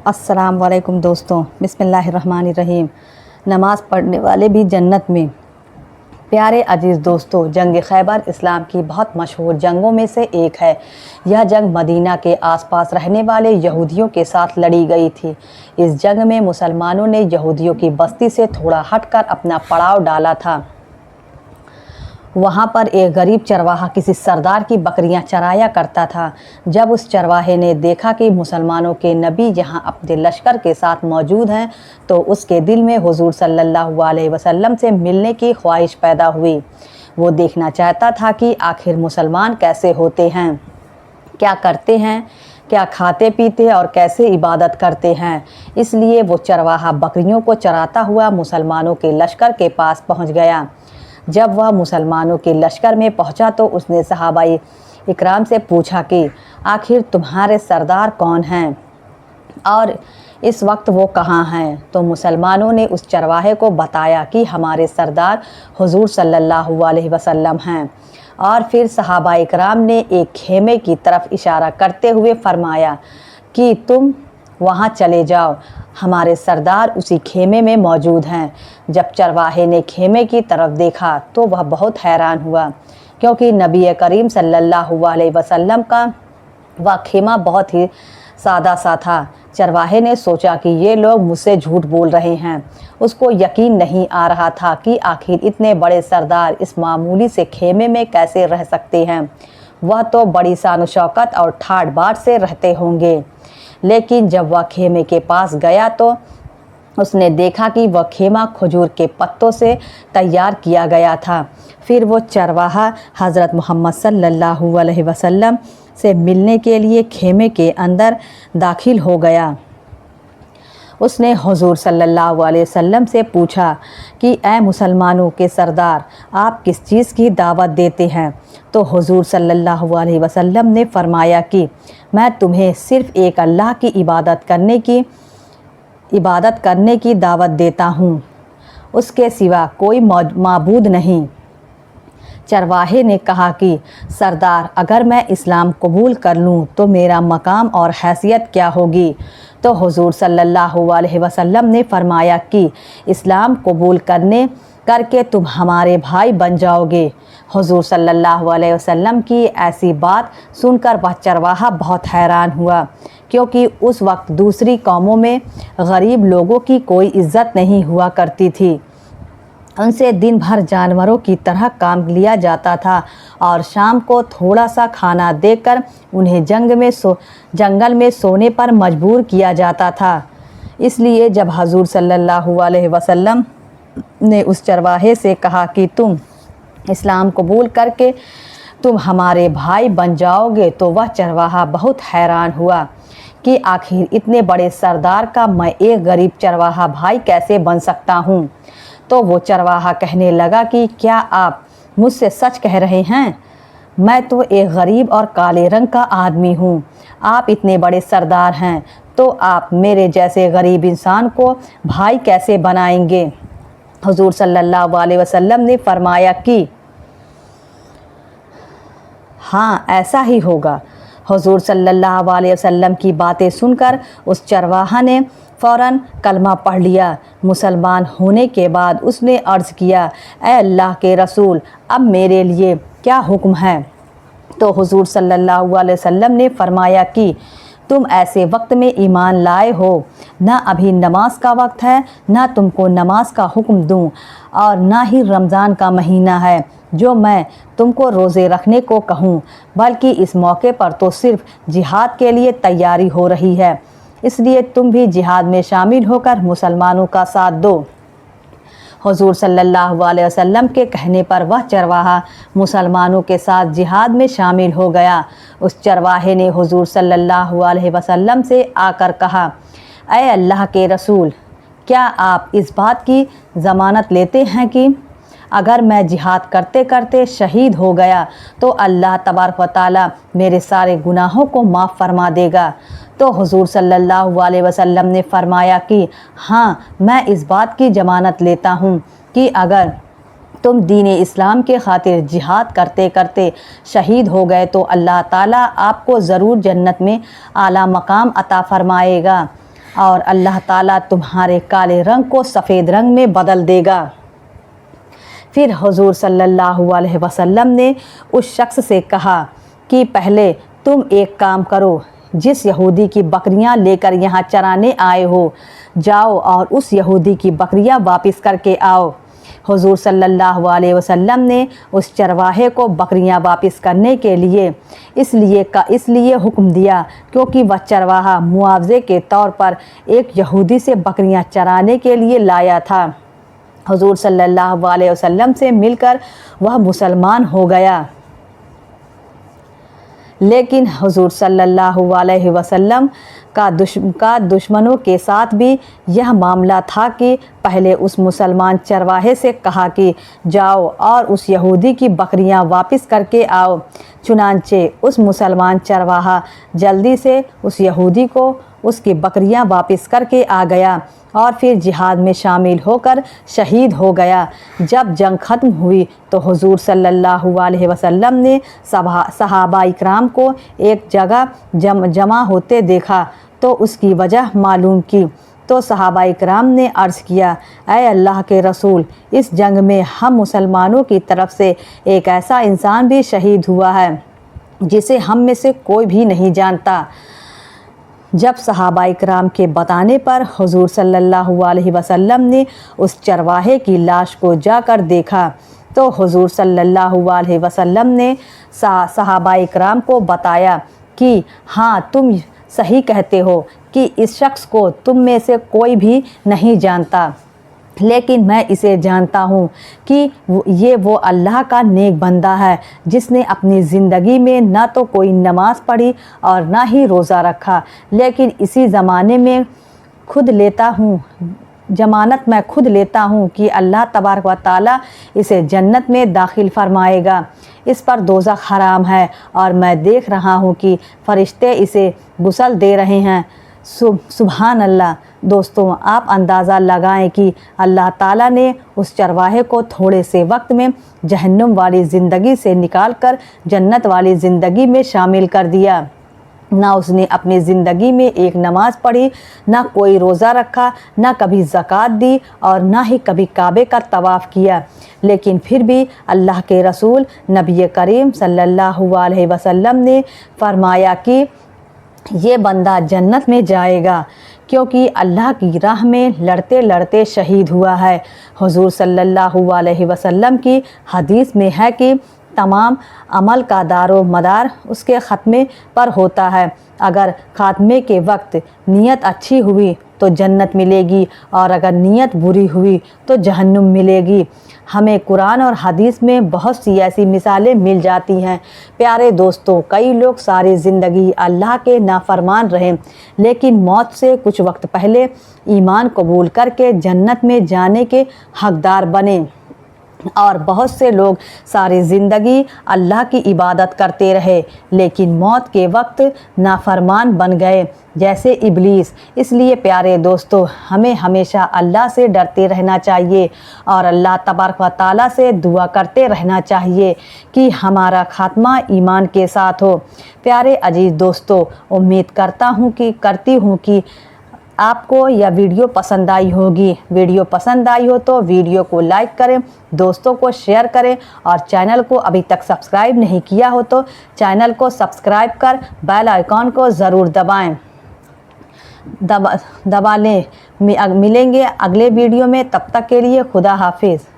السلام علیکم دوستوں، بسم اللہ الرحمن الرحیم۔ نماز پڑھنے والے بھی جنت میں۔ پیارے عزیز دوستو، جنگ خیبر اسلام کی بہت مشہور جنگوں میں سے ایک ہے۔ یہ جنگ مدینہ کے آس پاس رہنے والے یہودیوں کے ساتھ لڑی گئی تھی۔ اس جنگ میں مسلمانوں نے یہودیوں کی بستی سے تھوڑا ہٹ کر اپنا پڑاؤ ڈالا تھا۔ وہاں پر ایک غریب چرواہا کسی سردار کی بکریاں چرایا کرتا تھا۔ جب اس چرواہے نے دیکھا کہ مسلمانوں کے نبی یہاں اپنے لشکر کے ساتھ موجود ہیں تو اس کے دل میں حضور صلی اللہ علیہ وسلم سے ملنے کی خواہش پیدا ہوئی۔ وہ دیکھنا چاہتا تھا کہ آخر مسلمان کیسے ہوتے ہیں، کیا کرتے ہیں، کیا کھاتے پیتے اور کیسے عبادت کرتے ہیں۔ اس لیے وہ چرواہا بکریوں کو چراتا ہوا مسلمانوں کے لشکر کے پاس پہنچ گیا۔ جب وہ مسلمانوں کے لشکر میں پہنچا تو اس نے صحابہ اکرام سے پوچھا کہ آخر تمہارے سردار کون ہیں اور اس وقت وہ کہاں ہیں؟ تو مسلمانوں نے اس چرواہے کو بتایا کہ ہمارے سردار حضور صلی اللہ علیہ وسلم ہیں، اور پھر صحابہ اکرام نے ایک خیمے کی طرف اشارہ کرتے ہوئے فرمایا کہ تم وہاں چلے جاؤ، ہمارے سردار اسی خیمے میں موجود ہیں۔ جب چرواہے نے خیمے کی طرف دیکھا تو وہ بہت حیران ہوا، کیونکہ نبی کریم صلی اللہ علیہ وسلم کا وہ خیمہ بہت ہی سادہ سا تھا۔ چرواہے نے سوچا کہ یہ لوگ مجھ سے جھوٹ بول رہے ہیں۔ اس کو یقین نہیں آ رہا تھا کہ آخر اتنے بڑے سردار اس معمولی سے خیمے میں کیسے رہ سکتے ہیں۔ وہ تو بڑی شان و شوکت اور ٹھاٹھ باٹ سے رہتے ہوں گے۔ لیکن جب وہ خیمے کے پاس گیا تو اس نے دیکھا کہ وہ خیمہ کھجور کے پتوں سے تیار کیا گیا تھا۔ پھر وہ چرواہا حضرت محمد صلی اللہ علیہ وسلم سے ملنے کے لیے خیمے کے اندر داخل ہو گیا۔ اس نے حضور صلی اللہ علیہ وسلم سے پوچھا کہ اے مسلمانوں کے سردار، آپ کس چیز کی دعوت دیتے ہیں؟ تو حضور صلی اللہ علیہ وسلم نے فرمایا کہ میں تمہیں صرف ایک اللہ کی عبادت کرنے کی دعوت دیتا ہوں، اس کے سوا کوئی معبود نہیں۔ چرواہے نے کہا کہ سردار، اگر میں اسلام قبول کر لوں تو میرا مقام اور حیثیت کیا ہوگی؟ تو حضور صلی اللہ علیہ وسلم نے فرمایا کہ اسلام قبول کر کے تم ہمارے بھائی بن جاؤ گے۔ حضور صلی اللہ علیہ وسلم کی ایسی بات سن کر وہ چرواہا بہت حیران ہوا، کیونکہ اس وقت دوسری قوموں میں غریب لوگوں کی کوئی عزت نہیں ہوا کرتی تھی۔ ان سے دن بھر جانوروں کی طرح کام لیا جاتا تھا اور شام کو تھوڑا سا کھانا دے کر انہیں جنگل میں سونے پر مجبور کیا جاتا تھا۔ اس لیے جب حضور صلی اللہ علیہ وسلم نے اس چرواہے سے کہا کہ تم اسلام قبول کر کے تم ہمارے بھائی بن جاؤ گے تو وہ چرواہا بہت حیران ہوا کہ آخر اتنے بڑے سردار کا میں ایک غریب چرواہا بھائی کیسے بن سکتا ہوں؟ تو وہ چرواہا کہنے لگا کہ کیا آپ مجھ سے سچ کہہ رہے ہیں؟ میں تو ایک غریب اور کالے رنگ کا آدمی ہوں، آپ اتنے بڑے سردار ہیں تو آپ میرے جیسے غریب انسان کو بھائی کیسے بنائیں گے؟ حضور صلی اللہ علیہ وسلم نے فرمایا کہ ہاں ایسا ہی ہوگا۔ حضور صلی اللہ علیہ وسلم کی باتیں سن کر اس چرواہا نے فوراً کلمہ پڑھ لیا۔ مسلمان ہونے کے بعد اس نے عرض کیا، اے اللہ کے رسول، اب میرے لیے کیا حکم ہے؟ تو حضور صلی اللہ علیہ وسلم نے فرمایا کہ تم ایسے وقت میں ایمان لائے ہو، نہ ابھی نماز کا وقت ہے، نہ تم کو نماز کا حکم دوں، اور نہ ہی رمضان کا مہینہ ہے جو میں تم کو روزے رکھنے کو کہوں، بلکہ اس موقع پر تو صرف جہاد کے لیے تیاری ہو رہی ہے، اس لیے تم بھی جہاد میں شامل ہو کر مسلمانوں کا ساتھ دو۔ حضور صلی اللہ علیہ وسلم کے کہنے پر وہ چرواہا مسلمانوں کے ساتھ جہاد میں شامل ہو گیا۔ اس چرواہے نے حضور صلی اللہ علیہ وسلم سے آ کر کہا، اے اللہ کے رسول، کیا آپ اس بات کی ضمانت لیتے ہیں کہ اگر میں جہاد کرتے کرتے شہید ہو گیا تو اللہ تبارک و تعالیٰ میرے سارے گناہوں کو معاف فرما دے گا؟ تو حضور صلی اللہ علیہ وسلم نے فرمایا کہ ہاں، میں اس بات کی ضمانت لیتا ہوں کہ اگر تم دین اسلام کے خاطر جہاد کرتے کرتے شہید ہو گئے تو اللہ تعالیٰ آپ کو ضرور جنت میں اعلیٰ مقام عطا فرمائے گا۔ اور اللہ تعالیٰ تمہارے کالے رنگ کو سفید رنگ میں بدل دے گا۔ پھر حضور صلی اللہ علیہ وسلم نے اس شخص سے کہا کہ پہلے تم ایک کام کرو، جس یہودی کی بکریاں لے کر یہاں چرانے آئے ہو، جاؤ اور اس یہودی کی بکریاں واپس کر کے آؤ۔ حضور صلی اللہ علیہ وسلم نے اس چرواہے کو بکریاں واپس کرنے کے لیے اس لیے حکم دیا کیونکہ وہ چرواہا معاوضے کے طور پر ایک یہودی سے بکریاں چرانے کے لیے لایا تھا۔ حضور صلی اللہ علیہ وسلم سے مل کر وہ مسلمان ہو گیا، لیکن حضور صلی اللہ علیہ وسلم کا دشمنوں کے ساتھ بھی یہ معاملہ تھا کہ پہلے اس مسلمان چرواہے سے کہا کہ جاؤ اور اس یہودی کی بکریاں واپس کر کے آؤ۔ چنانچہ اس مسلمان چرواہا جلدی سے اس یہودی کو اس کی بکریاں واپس کر کے آ گیا اور پھر جہاد میں شامل ہو کر شہید ہو گیا۔ جب جنگ ختم ہوئی تو حضور صلی اللہ علیہ وسلم نے صحابہ اکرام کو ایک جگہ جمع ہوتے دیکھا تو اس کی وجہ معلوم کی، تو صحابہ اکرام نے عرض کیا، اے اللہ کے رسول، اس جنگ میں ہم مسلمانوں کی طرف سے ایک ایسا انسان بھی شہید ہوا ہے جسے ہم میں سے کوئی بھی نہیں جانتا۔ جب صحابہ اکرام کے بتانے پر حضور صلی اللہ علیہ وسلم نے اس چرواہے کی لاش کو جا کر دیکھا تو حضور صلی اللہ علیہ وسلم نے صحابہ اکرام کو بتایا کہ ہاں تم صحیح کہتے ہو کہ اس شخص کو تم میں سے کوئی بھی نہیں جانتا، لیکن میں اسے جانتا ہوں کہ یہ وہ اللہ کا نیک بندہ ہے جس نے اپنی زندگی میں نہ تو کوئی نماز پڑھی اور نہ ہی روزہ رکھا، لیکن اسی زمانے میں ضمانت میں خود لیتا ہوں کہ اللہ تبارک و تعالیٰ اسے جنت میں داخل فرمائے گا، اس پر دوزخ حرام ہے اور میں دیکھ رہا ہوں کہ فرشتے اسے غسل دے رہے ہیں۔ سبحان اللہ۔ دوستوں، آپ اندازہ لگائیں کہ اللہ تعالیٰ نے اس چرواہے کو تھوڑے سے وقت میں جہنم والی زندگی سے نکال کر جنت والی زندگی میں شامل کر دیا۔ نہ اس نے اپنی زندگی میں ایک نماز پڑھی، نہ کوئی روزہ رکھا، نہ کبھی زکوٰۃ دی اور نہ ہی کبھی کعبے کا طواف کیا، لیکن پھر بھی اللہ کے رسول نبی کریم صلی اللہ علیہ وسلم نے فرمایا کہ یہ بندہ جنت میں جائے گا کیونکہ اللہ کی راہ میں لڑتے لڑتے شہید ہوا ہے۔ حضور صلی اللہ علیہ وسلم کی حدیث میں ہے کہ تمام عمل کا دار و مدار اس کے خاتمے پر ہوتا ہے۔ اگر خاتمے کے وقت نیت اچھی ہوئی تو جنت ملے گی اور اگر نیت بری ہوئی تو جہنم ملے گی۔ ہمیں قرآن اور حدیث میں بہت سی ایسی مثالیں مل جاتی ہیں۔ پیارے دوستو، کئی لوگ ساری زندگی اللہ کے نافرمان رہے لیکن موت سے کچھ وقت پہلے ایمان قبول کر کے جنت میں جانے کے حقدار بنے، اور بہت سے لوگ ساری زندگی اللہ کی عبادت کرتے رہے لیکن موت کے وقت نافرمان بن گئے جیسے ابلیس۔ اس لیے پیارے دوستو، ہمیں ہمیشہ اللہ سے ڈرتے رہنا چاہیے اور اللہ تبارک و تعالیٰ سے دعا کرتے رہنا چاہیے کہ ہمارا خاتمہ ایمان کے ساتھ ہو۔ پیارے عزیز دوستو، امید کرتی ہوں کہ آپ کو یہ ویڈیو پسند آئی ہوگی۔ ویڈیو پسند آئی ہو تو ویڈیو کو لائک کریں، دوستوں کو شیئر کریں اور چینل کو ابھی تک سبسکرائب نہیں کیا ہو تو چینل کو سبسکرائب کر بیل آئیکن کو ضرور دبا لیں۔ ملیں گے اگلے ویڈیو میں، تب تک کے لیے خدا حافظ۔